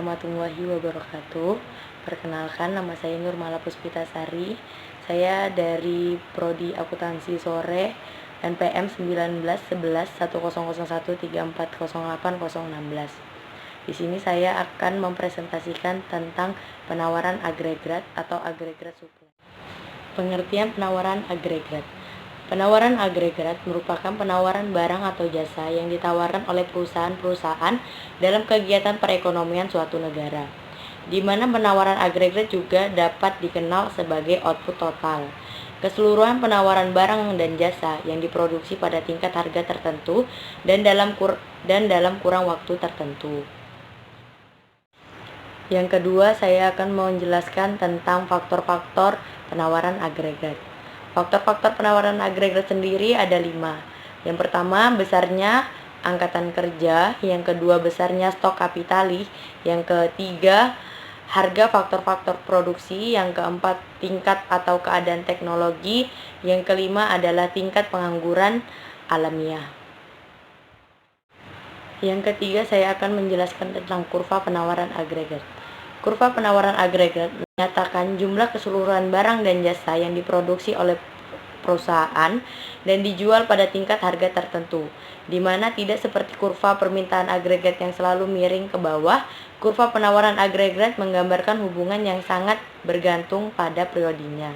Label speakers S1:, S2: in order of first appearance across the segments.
S1: warahmatullahi wabarakatuh. Perkenalkan, nama saya Nurmala Puspitasari. Saya dari Prodi Akuntansi Sore NPM 19111001340816. Di sini saya akan mempresentasikan tentang penawaran agregat atau agregat supply. Pengertian penawaran agregat. Penawaran agregat merupakan penawaran barang atau jasa yang ditawarkan oleh perusahaan-perusahaan dalam kegiatan perekonomian suatu negara, di mana penawaran agregat juga dapat dikenal sebagai output total. Keseluruhan penawaran barang dan jasa yang diproduksi pada tingkat harga tertentu dan dalam kurang waktu tertentu. Yang kedua, saya akan menjelaskan tentang faktor-faktor penawaran agregat. Faktor-faktor penawaran agregat sendiri ada 5. Yang pertama, besarnya angkatan kerja. Yang kedua, besarnya stok kapitalis. Yang ketiga, harga faktor-faktor produksi. Yang keempat, tingkat atau keadaan teknologi. Yang kelima adalah tingkat pengangguran alamiah. Yang ketiga, saya akan menjelaskan tentang kurva penawaran agregat. Kurva penawaran agregat menyatakan jumlah keseluruhan barang dan jasa yang diproduksi oleh perusahaan dan dijual pada tingkat harga tertentu, di mana tidak seperti kurva permintaan agregat yang selalu miring ke bawah. Kurva penawaran agregat menggambarkan hubungan yang sangat bergantung pada periodenya.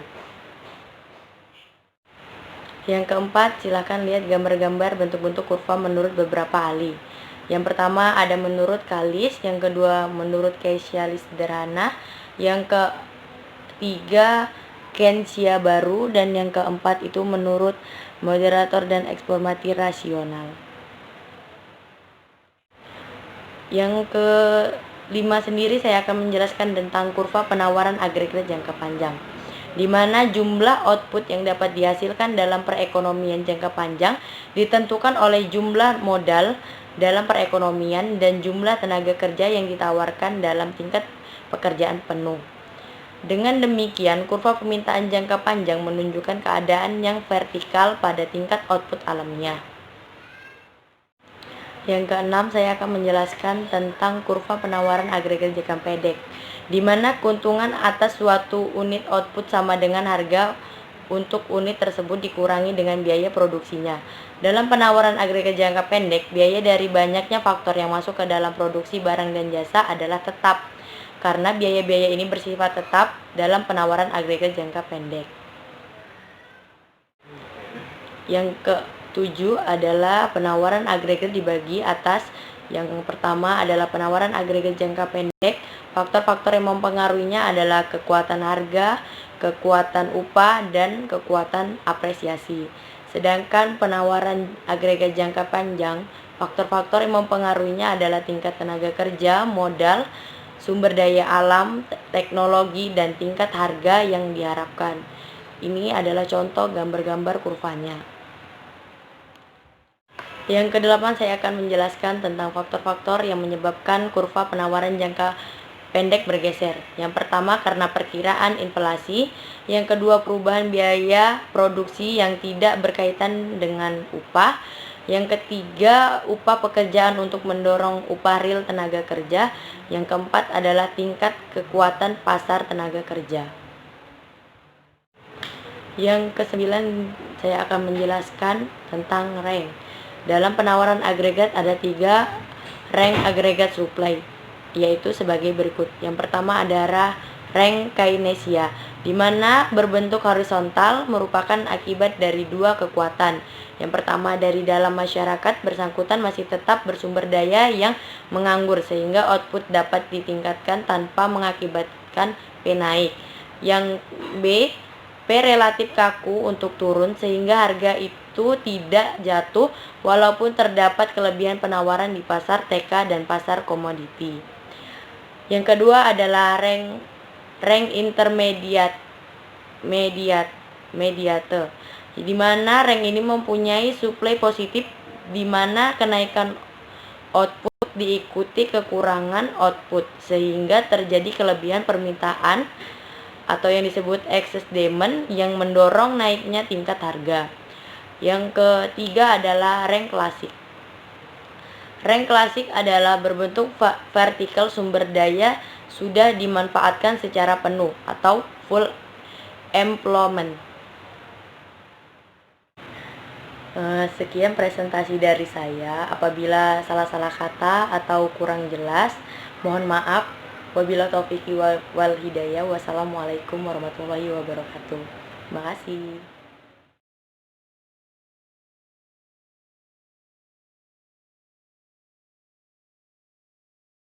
S1: Yang keempat, silakan lihat gambar-gambar bentuk-bentuk kurva menurut beberapa ahli. Yang pertama ada menurut Kalis, yang kedua menurut Kasialis sederhana, yang ketiga Kensia baru, dan yang keempat itu menurut moderator dan eksplorasi rasional. Yang kelima sendiri saya akan menjelaskan tentang kurva penawaran agregat jangka panjang, di mana jumlah output yang dapat dihasilkan dalam perekonomian jangka panjang ditentukan oleh jumlah modal dalam perekonomian dan jumlah tenaga kerja yang ditawarkan dalam tingkat pekerjaan penuh. Dengan demikian, kurva permintaan jangka panjang menunjukkan keadaan yang vertikal pada tingkat output alamiah. Yang keenam, saya akan menjelaskan tentang kurva penawaran agregat jangka pendek, di mana keuntungan atas suatu unit output sama dengan harga untuk unit tersebut dikurangi dengan biaya produksinya. Dalam penawaran agregat jangka pendek, biaya dari banyaknya faktor yang masuk ke dalam produksi barang dan jasa adalah tetap, karena biaya-biaya ini bersifat tetap dalam penawaran agregat jangka pendek. Yang ketujuh adalah penawaran agregat dibagi atas. Yang pertama adalah penawaran agregat jangka pendek. Faktor-faktor yang mempengaruhinya adalah kekuatan harga, kekuatan upah, dan kekuatan apresiasi. Sedangkan penawaran agregat jangka panjang, faktor-faktor yang mempengaruhinya adalah tingkat tenaga kerja, modal, sumber daya alam, teknologi, dan tingkat harga yang diharapkan. Ini adalah contoh gambar-gambar kurvanya. Yang kedelapan, saya akan menjelaskan tentang faktor-faktor yang menyebabkan kurva penawaran jangka pendek bergeser. Yang pertama, karena perkiraan inflasi. Yang kedua, perubahan biaya produksi yang tidak berkaitan dengan upah. Yang ketiga, upah pekerjaan untuk mendorong upah real tenaga kerja. Yang keempat adalah tingkat kekuatan pasar tenaga kerja. Yang kesembilan, saya akan menjelaskan tentang rank. Dalam penawaran agregat ada 3 rank agregat supply, yaitu sebagai berikut. Yang pertama adalah rank kinesia, di mana berbentuk horizontal merupakan akibat dari 2 kekuatan. Yang pertama, dari dalam masyarakat bersangkutan masih tetap bersumber daya yang menganggur, sehingga output dapat ditingkatkan tanpa mengakibatkan P naik. Yang B, P relatif kaku untuk turun, sehingga harga itu tidak jatuh walaupun terdapat kelebihan penawaran di pasar TK dan pasar komoditi. Yang kedua adalah rank intermediate, di mana rank ini mempunyai supply positif, di mana kenaikan output diikuti kekurangan output, sehingga terjadi kelebihan permintaan atau yang disebut excess demand yang mendorong naiknya tingkat harga. Yang ketiga adalah rank klasik. Rank klasik adalah berbentuk vertikal, sumber daya sudah dimanfaatkan secara penuh atau full employment. Sekian presentasi dari saya. Apabila salah-salah kata atau kurang jelas, mohon maaf. Wabillahi taufiq wal hidayah. Wassalamualaikum warahmatullahi wabarakatuh. Terima kasih.